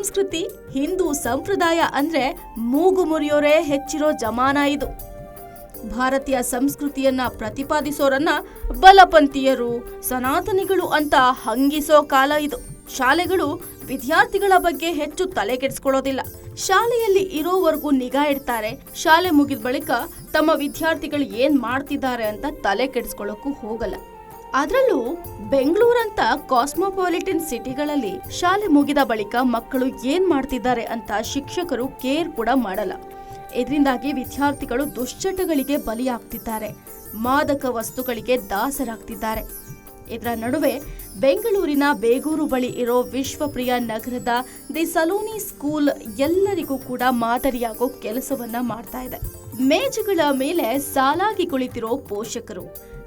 ಸಂಸ್ಕೃತಿ, ಹಿಂದೂ ಸಂಪ್ರದಾಯ ಅಂದ್ರೆ ಮೂಗು ಮುರಿಯೋರೇ ಹೆಚ್ಚಿರೋ ಜಮಾನ ಇದು. ಭಾರತೀಯ ಸಂಸ್ಕೃತಿಯನ್ನ ಪ್ರತಿಪಾದಿಸೋರನ್ನ ಬಲಪಂಥೀಯರು, ಸನಾತನಿಗಳು ಅಂತ ಹಂಗಿಸೋ ಕಾಲ ಇದು. ಶಾಲೆಗಳು ವಿದ್ಯಾರ್ಥಿಗಳ ಬಗ್ಗೆ ಹೆಚ್ಚು ತಲೆ ಕೆಡಿಸ್ಕೊಳ್ಳೋದಿಲ್ಲ. ಶಾಲೆಯಲ್ಲಿ ಇರೋವರೆಗೂ ನಿಗಾ ಇಡ್ತಾರೆ. ಶಾಲೆ ಮುಗಿದ ಬಳಿಕ ತಮ್ಮ ವಿದ್ಯಾರ್ಥಿಗಳು ಏನ್ ಮಾಡ್ತಿದ್ದಾರೆ ಅಂತ ತಲೆ ಕೆಡಿಸ್ಕೊಳ್ಳೋಕ್ಕೂ ಹೋಗಲ್ಲ. ಅದರಲ್ಲೂ ಬೆಂಗಳೂರಂತ ಕಾಸ್ಮೋಪಾಲಿಟನ್ ಸಿಟಿಗಳಲ್ಲಿ ಶಾಲೆ ಮುಗಿದ ಬಳಿಕ ಮಕ್ಕಳು ಏನ್ ಮಾಡ್ತಿದ್ದಾರೆ ಅಂತ ಶಿಕ್ಷಕರು ಕೇರ್ ಕೂಡ ಮಾಡಲ್ಲ. ಇದರಿಂದಾಗಿ ವಿದ್ಯಾರ್ಥಿಗಳು ದುಶ್ಚಟಗಳಿಗೆ ಬಲಿಯಾಗ್ತಿದ್ದಾರೆ, ಮಾದಕ ವಸ್ತುಗಳಿಗೆ ದಾಸರಾಗ್ತಿದ್ದಾರೆ. ಇದರ ನಡುವೆ ಬೆಂಗಳೂರಿನ ಬೇಗೂರು ಬಳಿ ಇರೋ ವಿಶ್ವಪ್ರಿಯ ನಗರದ ದಿ ಸಲೂನಿ ಸ್ಕೂಲ್ ಎಲ್ಲರಿಗೂ ಕೂಡ ಮಾದರಿಯಾಗೋ ಕೆಲಸವನ್ನ ಮಾಡ್ತಾ ಇದೆ. ಮೇಜುಗಳ ಮೇಲೆ ಸಾಲಾಗಿ ಕುಳಿತಿರೋ ಪೋಷಕರು,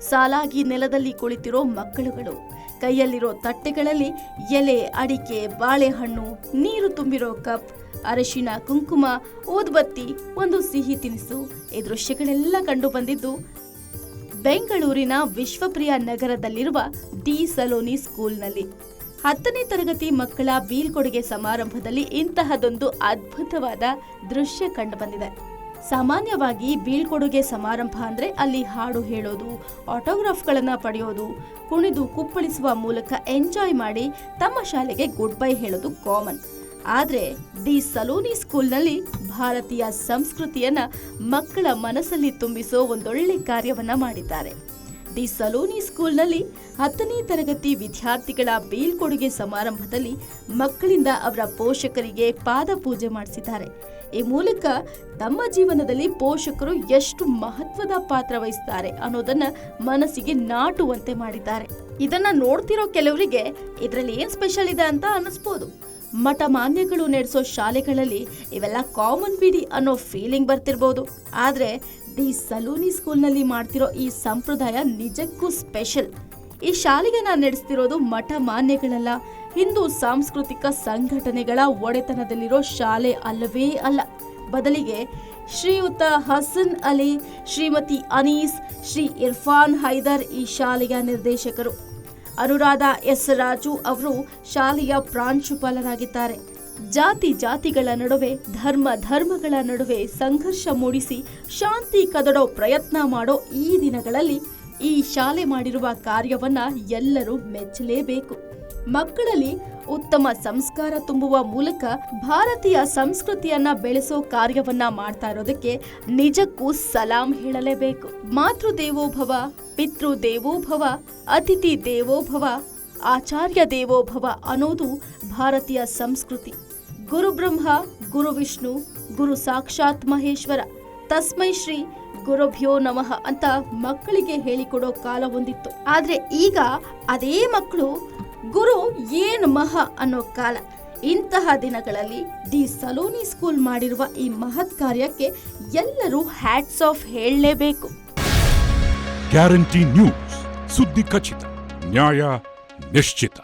ಸಾಲಾಗಿ ನೆಲದಲ್ಲಿ ಕುಳಿತಿರೋ ಮಕ್ಕಳುಗಳು, ಕೈಯಲ್ಲಿರೋ ತಟ್ಟೆಗಳಲ್ಲಿ ಎಲೆ, ಅಡಿಕೆ, ಬಾಳೆಹಣ್ಣು, ನೀರು ತುಂಬಿರೋ ಕಪ್, ಅರಿಶಿನ, ಕುಂಕುಮ, ಊದ್ಬತ್ತಿ, ಒಂದು ಸಿಹಿ ತಿನಿಸು. ಈ ದೃಶ್ಯಗಳೆಲ್ಲ ಕಂಡು ಬಂದಿದ್ದು ಬೆಂಗಳೂರಿನ ವಿಶ್ವಪ್ರಿಯ ನಗರದಲ್ಲಿರುವ ಡಿ ಸಲೋನಿ ಸ್ಕೂಲ್ನಲ್ಲಿ. 10ನೇ ತರಗತಿ ಮಕ್ಕಳ ಬೀಳ್ಕೊಡುಗೆ ಸಮಾರಂಭದಲ್ಲಿ ಇಂತಹದೊಂದು ಅದ್ಭುತವಾದ ದೃಶ್ಯ ಕಂಡು ಬಂದಿದೆ. ಸಾಮಾನ್ಯವಾಗಿ ಬೀಳ್ಕೊಡುಗೆ ಸಮಾರಂಭ ಅಂದ್ರೆ ಅಲ್ಲಿ ಹಾಡು ಹೇಳೋದು, ಆಟೋಗ್ರಾಫ್ಗಳನ್ನ ಪಡೆಯೋದು, ಕುಣಿದು ಕುಪ್ಪಳಿಸುವ ಮೂಲಕ ಎಂಜಾಯ್ ಮಾಡಿ ತಮ್ಮ ಶಾಲೆಗೆ ಗುಡ್ ಬೈ ಹೇಳೋದು ಕಾಮನ್. ಆದ್ರೆ ದಿ ಸಲೂನಿ ಸ್ಕೂಲ್ನಲ್ಲಿ ಭಾರತೀಯ ಸಂಸ್ಕೃತಿಯನ್ನ ಮಕ್ಕಳ ಮನಸ್ಸಲ್ಲಿ ತುಂಬಿಸೋ ಒಂದೊಳ್ಳೆ ಕಾರ್ಯವನ್ನ ಮಾಡಿದ್ದಾರೆ. ದಿ ಸಲೂನಿ ಸ್ಕೂಲ್ನಲ್ಲಿ 10ನೇ ತರಗತಿ ವಿದ್ಯಾರ್ಥಿಗಳ ಬೀಳ್ಕೊಡುಗೆ ಸಮಾರಂಭದಲ್ಲಿ ಮಕ್ಕಳಿಂದ ಅವರ ಪೋಷಕರಿಗೆ ಪಾದ ಪೂಜೆ ಮಾಡಿಸಿದ್ದಾರೆ. ಈ ಮೂಲಕ ತಮ್ಮ ಜೀವನದಲ್ಲಿ ಪೋಷಕರು ಎಷ್ಟು ಮಹತ್ವದ ಪಾತ್ರ ವಹಿಸ್ತಾರೆ ಅನ್ನೋದನ್ನ ಮನಸ್ಸಿಗೆ ನಾಟುವಂತೆ ಮಾಡಿದ್ದಾರೆ. ಇದನ್ನ ನೋಡ್ತಿರೋ ಕೆಲವರಿಗೆ ಇದರಲ್ಲಿ ಏನ್ ಸ್ಪೆಷಲ್ ಇದೆ ಅಂತ ಅನಿಸ್ಬೋದು. ಮಠ ಮಾನ್ಯಗಳು ನಡೆಸೋ ಶಾಲೆಗಳಲ್ಲಿ ಇವೆಲ್ಲ ಕಾಮನ್ ಬಿಡಿ ಅನ್ನೋ ಫೀಲಿಂಗ್ ಬರ್ತಿರ್ಬೋದು. ಆದ್ರೆ ದಿ ಸಲೂನಿ ಸ್ಕೂಲ್ನಲ್ಲಿ ಮಾಡ್ತಿರೋ ಈ ಸಂಪ್ರದಾಯ ನಿಜಕ್ಕೂ ಸ್ಪೆಷಲ್. ಈ ಶಾಲೆಯನ್ನ ನಡೆಸ್ತಿರೋದು ಮಠ ಮಾನ್ಯಗಳಲ್ಲ, ಹಿಂದೂ ಸಾಂಸ್ಕೃತಿಕ ಸಂಘಟನೆಗಳ ಒಡೆತನದಲ್ಲಿರೋ ಶಾಲೆ ಅಲ್ಲವೇ ಅಲ್ಲ. ಬದಲಿಗೆ ಶ್ರೀಯುತ ಹಸನ್ ಅಲಿ, ಶ್ರೀಮತಿ ಅನೀಸ್, ಶ್ರೀ ಇರ್ಫಾನ್ ಹೈದರ್ ಈ ಶಾಲೆಯ ನಿರ್ದೇಶಕರು. ಅನುರಾಧ ಎಸ್ ರಾಜು ಅವರು ಶಾಲೆಯ ಪ್ರಾಂಶುಪಾಲರಾಗಿದ್ದಾರೆ. ಜಾತಿ ಜಾತಿಗಳ ನಡುವೆ, ಧರ್ಮಗಳ ನಡುವೆ ಸಂಘರ್ಷ ಮೂಡಿಸಿ ಶಾಂತಿ ಕದಡೋ ಪ್ರಯತ್ನ ಮಾಡೋ ಈ ದಿನಗಳಲ್ಲಿ ಈ ಶಾಲೆ ಮಾಡಿರುವ ಕಾರ್ಯವನ್ನ ಎಲ್ಲರೂ ಮೆಚ್ಚಲೇಬೇಕು. ಮಕ್ಕಳಲ್ಲಿ ಉತ್ತಮ ಸಂಸ್ಕಾರ ತುಂಬುವ ಮೂಲಕ ಭಾರತೀಯ ಸಂಸ್ಕೃತಿಯನ್ನ ಬೆಳೆಸೋ ಕಾರ್ಯವನ್ನ ಮಾಡ್ತಾ ಇರೋದಕ್ಕೆ ನಿಜಕ್ಕೂ ಸಲಾಂ ಹೇಳಲೇಬೇಕು. ಮಾತೃ ದೇವೋಭವ, ಪಿತೃ ದೇವೋಭವ, ಅತಿಥಿ ದೇವೋಭವ, ಆಚಾರ್ಯ ದೇವೋಭವ ಅನ್ನೋದು ಭಾರತೀಯ ಸಂಸ್ಕೃತಿ. ಗುರು ಬ್ರಹ್ಮ, ಗುರು ವಿಷ್ಣು, ಗುರು ಸಾಕ್ಷಾತ್ ಮಹೇಶ್ವರ, ತಸ್ಮೈ ಶ್ರೀ ಗುರುಭ್ಯೋ ನಮಃ ಅಂತ ಮಕ್ಕಳಿಗೆ ಹೇಳಿಕೊಡೋ ಕಾಲ ಒಂದಿತ್ತು. ಆದ್ರೆ ಈಗ ಅದೇ ಮಕ್ಕಳು ಗುರು ಏನ್ ಮಹ ಅನ್ನೋ ಕಾಲ. ಇಂತಹ ದಿನಗಳಲ್ಲಿ ದಿ ಸಲೂನಿ ಸ್ಕೂಲ್ ಮಾಡಿರುವ ಈ ಮಹತ್ ಕಾರ್ಯಕ್ಕೆ ಎಲ್ಲರೂ ಹ್ಯಾಟ್ಸ್ ಆಫ್ ಹೇಳಲೇಬೇಕು. ಗ್ಯಾರಂಟಿ ನ್ಯೂಸ್, ಸುದ್ದಿ ಖಚಿತ, ನ್ಯಾಯ ನಿಶ್ಚಿತ.